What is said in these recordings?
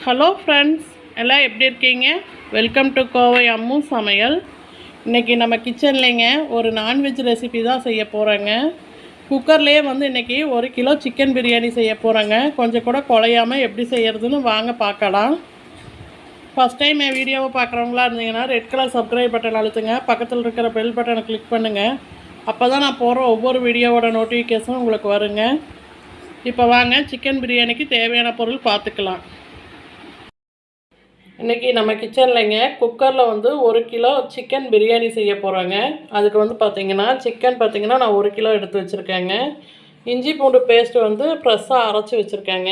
Hello friends, எல்லாம் எப்படி இருக்கீங்க? வெல்கம் டு கோவை அம்மு சமையல். இன்றைக்கி நம்ம கிச்சன்லேங்க ஒரு நான்வெஜ் ரெசிபி தான் செய்ய போகிறேங்க. குக்கர்லேயே இன்றைக்கி 1 கிலோ சிக்கன் பிரியாணி செய்ய போகிறேங்க. கொஞ்சம் கூட குலையாமல் எப்படி செய்கிறதுன்னு வாங்க பார்க்கலாம். ஃபஸ்ட் டைம் என் வீடியோவை பார்க்குறவங்களா இருந்தீங்கன்னா ரெட் கலர் சப்ஸ்கிரைப் பட்டன் அழுத்துங்க. பக்கத்தில் இருக்கிற பெல் பட்டனை கிளிக் பண்ணுங்கள். அப்போ தான் நான் போகிற ஒவ்வொரு வீடியோவோட நோட்டிஃபிகேஷன் உங்களுக்கு வருங்க. இப்போ வாங்க சிக்கன் பிரியாணிக்கு தேவையான பொருள் பார்த்துக்கலாம். இன்றைக்கி நம்ம கிச்சன்லைங்க குக்கரில் 1 கிலோ சிக்கன் பிரியாணி செய்ய போகிறோங்க. அதுக்கு பார்த்திங்கன்னா சிக்கன் பார்த்திங்கன்னா நான் 1 கிலோ எடுத்து வச்சுருக்கேங்க. இஞ்சி பூண்டு பேஸ்ட்டு ஃப்ரெஷ்ஷாக அரைச்சி வச்சுருக்கேங்க.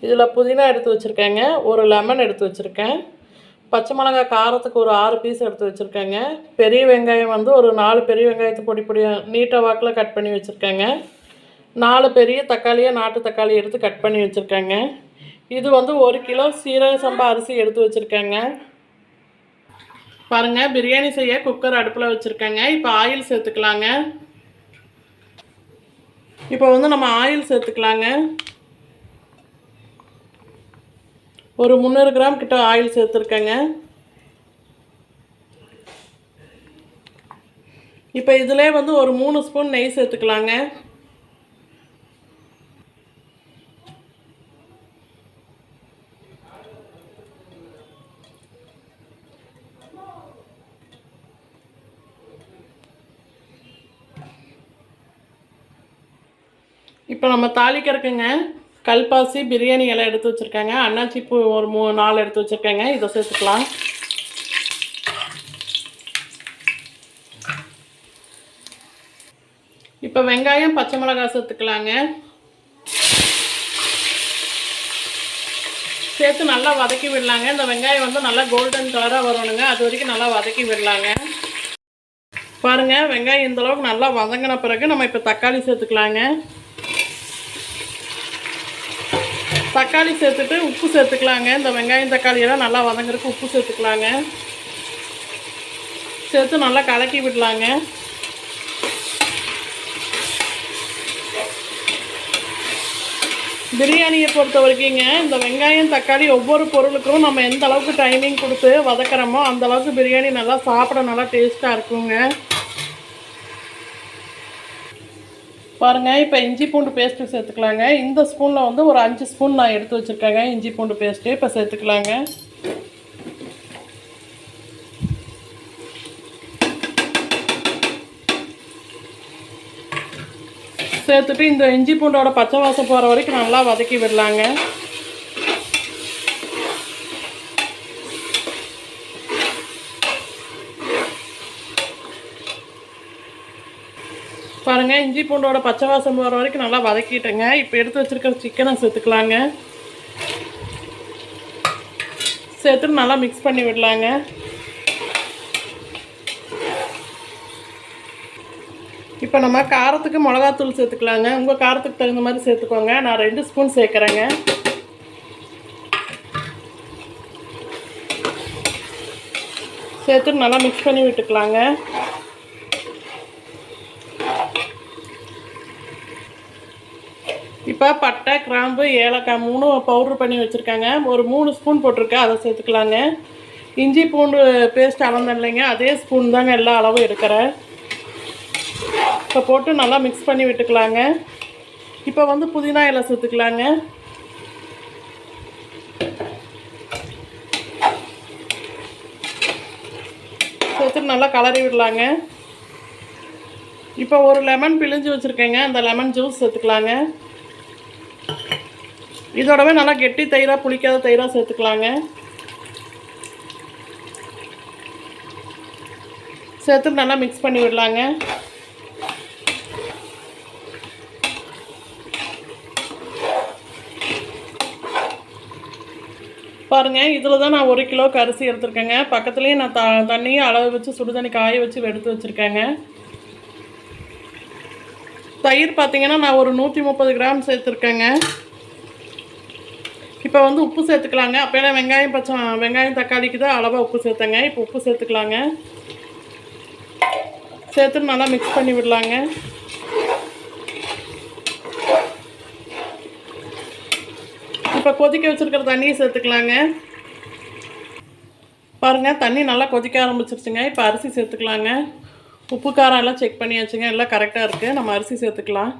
இதில் புதினா எடுத்து வச்சுருக்கேங்க. ஒரு லெமன் எடுத்து வச்சுருக்கேன். பச்சை மிளகாய் காரத்துக்கு ஒரு 6 பீஸ் எடுத்து வச்சுருக்கேங்க. பெரிய வெங்காயம் ஒரு 4 பெரிய வெங்காயத்தை பொடி பொடியாக நீட்டாக வாக்கில் கட் பண்ணி வச்சுருக்கேங்க. 4 பெரிய தக்காளியாக நாட்டு தக்காளி எடுத்து கட் பண்ணி வச்சுருக்கேங்க. இது 1 கிலோ சீரக சம்பா அரிசி எடுத்து வச்சுருக்கேங்க. பாருங்கள், பிரியாணி செய்ய குக்கர் அடுப்பில் வச்சுருக்கேங்க. இப்போ ஆயில் சேர்த்துக்கலாங்க. இப்போ நம்ம ஆயில் சேர்த்துக்கலாங்க. ஒரு 300 கிராம் கிட்ட ஆயில் சேர்த்துருக்கேங்க. இப்போ இதிலே ஒரு 3 ஸ்பூன் நெய் சேர்த்துக்கலாங்க. இப்போ நம்ம தாளிக்கிறதுக்குங்க கல்பாசி பிரியாணி இலை எடுத்து வச்சுருக்கேங்க. அன்னாச்சி பூ ஒரு 4 எடுத்து வச்சுருக்கேங்க. இதை சேர்த்துக்கலாம். இப்போ வெங்காயம் பச்சை மிளகாய் சேர்த்துக்கலாங்க. சேர்த்து நல்லா வதக்கி விடலாங்க. இந்த வெங்காயம் நல்லா கோல்டன் கலராக வரணுங்க. அது வரைக்கும் நல்லா வதக்கி விடலாங்க. பாருங்கள், வெங்காயம் இந்தளவுக்கு நல்லா வதங்கின பிறகு நம்ம இப்போ தக்காளி சேர்த்துக்கலாங்க. தக்காளி சேர்த்துட்டு உப்பு சேர்த்துக்கலாங்க. இந்த வெங்காயம் தக்காளியெல்லாம் நல்லா வதங்குறதுக்கு உப்பு சேர்த்துக்கலாங்க. சேர்த்து நல்லா கலக்கி விடலாங்க. பிரியாணியை பொறுத்த வரைக்குங்க இந்த வெங்காயம் தக்காளி ஒவ்வொரு பொருளுக்கும் நம்ம எந்த அளவுக்கு டைமிங் கொடுத்து வதக்கிறோமோ அந்த அளவுக்கு பிரியாணி நல்லா சாப்பிட நல்லா டேஸ்ட்டாக இருக்குங்க. பாருங்கள், இப்போ இஞ்சி பூண்டு பேஸ்ட்டு சேர்த்துக்கலாங்க. இந்த ஸ்பூனில் ஒரு 5 ஸ்பூன் நான் எடுத்து வச்சுருக்கேங்க இஞ்சி பூண்டு பேஸ்ட்டு. இப்போ சேர்த்துக்கலாங்க. சேர்த்துட்டு இந்த இஞ்சி பூண்டோட பச்சை வாசம் போகிற வரைக்கும் நல்லா வதக்கி விடலாங்க. பாருங்கள், இஞ்சி பூண்டோட பச்சை வாசம் போகிற வரைக்கும் நல்லா வதக்கிட்டேங்க. இப்போ எடுத்து வச்சுருக்கிற சிக்கனை சேர்த்துக்கலாங்க. சேர்த்துட்டு நல்லா மிக்ஸ் பண்ணி விடலாங்க. இப்போ நம்ம காரத்துக்கு மிளகாத்தூள் சேர்த்துக்கலாங்க. உங்கள் காரத்துக்கு தகுந்த மாதிரி சேர்த்துக்கோங்க. நான் 2 ஸ்பூன் சேர்க்குறேங்க. சேர்த்துட்டு நல்லா மிக்ஸ் பண்ணி விட்டுக்கலாங்க. இப்போ பட்டை கிராம்பு ஏலக்காய் 3 பவுட்ரு பண்ணி வச்சுருக்காங்க. ஒரு 3 ஸ்பூன் போட்டிருக்கேன், அதை சேர்த்துக்கலாங்க. இஞ்சி பூண்டு பேஸ்ட் அளந்தேன் இல்லைங்க, அதே ஸ்பூன் தாங்க எல்லா அளவும் எடுக்கிறேன். இப்போ போட்டு நல்லா மிக்ஸ் பண்ணி விட்டுக்கலாங்க. இப்போ புதினா இலை சேர்த்துக்கலாங்க. சேர்த்துட்டு நல்லா கலரி விடலாங்க. இப்போ ஒரு லெமன் பிழிஞ்சு வச்சுருக்கேங்க. அந்த லெமன் ஜூஸ் சேர்த்துக்கலாங்க. இதோடவே நல்லா கெட்டி தயிராக புளிக்காத தயிராக சேர்த்துக்கலாங்க. சேர்த்து நல்லா மிக்ஸ் பண்ணி விடலாங்க. பாருங்கள், இதில் தான் நான் 1 கிலோக்கு அரிசி எடுத்துருக்கேங்க. பக்கத்துலேயே நான் தண்ணியை அளவு வச்சு சுடுதண்ணி காய வச்சு எடுத்து வச்சுருக்கேங்க. தயிர் பார்த்திங்கன்னா நான் ஒரு 130 கிராம் சேர்த்துருக்கேங்க. இப்போ உப்பு சேர்த்துக்கலாங்க. அப்போலாம் வெங்காயம் தக்காளிக்கு தான் அளவாக உப்பு சேர்த்தேங்க. இப்போ உப்பு சேர்த்துக்கலாங்க. சேர்த்து நல்லா மிக்ஸ் பண்ணி விடலாங்க. இப்போ கொதிக்க வச்சுருக்கிற தண்ணியை சேர்த்துக்கலாங்க. பாருங்கள், தண்ணி நல்லா கொதிக்க ஆரம்பிச்சிருச்சுங்க. இப்போ அரிசி சேர்த்துக்கலாங்க. உப்பு காரம் எல்லாம் செக் பண்ணியாச்சுங்க, எல்லாம் கரெக்டாக இருக்குது. நம்ம அரிசி சேர்த்துக்கலாம்.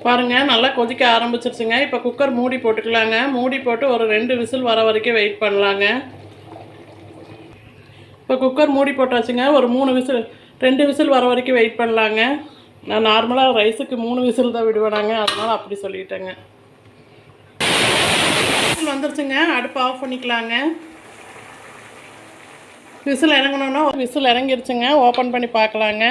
பாருங்கள், நல்லா கொதிக்க ஆரம்பிச்சிருச்சுங்க. இப்போ குக்கர் மூடி போட்டுக்கலாங்க. மூடி போட்டு ஒரு 2 விசில் வர வரைக்கும் வெயிட் பண்ணலாங்க. இப்போ குக்கர் மூடி போட்டாச்சுங்க. ஒரு 2 விசில் வர வரைக்கும் வெயிட் பண்ணலாங்க. நான் நார்மலாக ரைஸுக்கு 3 விசில் தான் விடுவேனாங்க, அதனால் அப்படி சொல்லிட்டேங்க. விசில் வந்துருச்சுங்க. அடுப்பு ஆஃப் பண்ணிக்கலாங்க. விசில் இறங்கணுன்னா விசில் இறங்கிருச்சுங்க. ஓப்பன் பண்ணி பார்க்கலாங்க.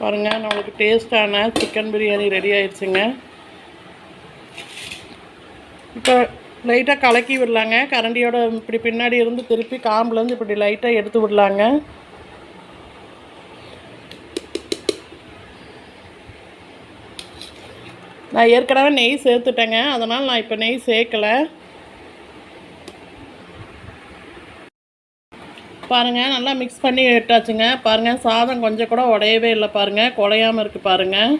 பாருங்கள், நம்மளுக்கு டேஸ்ட்டான சிக்கன் பிரியாணி ரெடி ஆயிடுச்சுங்க. இப்போ லைட்டாக கலக்கி விடலாங்க. கரண்டியோட இப்படி பின்னாடி இருந்து திருப்பி காம்புலேருந்து இப்படி லைட்டாக எடுத்து விடலாங்க. நான் ஏற்கனவே நெய் சேர்த்துட்டேங்க, அதனால் நான் இப்போ நெய் சேர்க்கலை. பாருங்கள், நல்லா மிக்ஸ் பண்ணி விட்டாச்சுங்க. பாருங்கள், சாதம் கொஞ்சம் கூட உடையவே இல்லை. பாருங்கள், குழையாமல் இருக்குது. பாருங்கள்,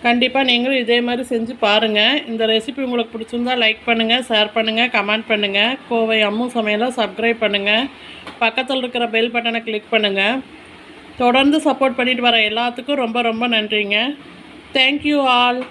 கண்டிப்பாக நீங்களும் இதே மாதிரி செஞ்சு பாருங்கள். இந்த ரெசிபி உங்களுக்கு பிடிச்சிருந்தால் லைக் பண்ணுங்கள், ஷேர் பண்ணுங்கள், கமெண்ட் பண்ணுங்கள். கோவை அம்மு சமையலை சப்ஸ்கிரைப் பண்ணுங்கள். பக்கத்தில் இருக்கிற பெல் பட்டனை கிளிக் பண்ணுங்கள். தொடர்ந்து சப்போர்ட் பண்ணிட்டு வர எல்லாத்துக்கும் ரொம்ப ரொம்ப நன்றிங்க. Thank you all.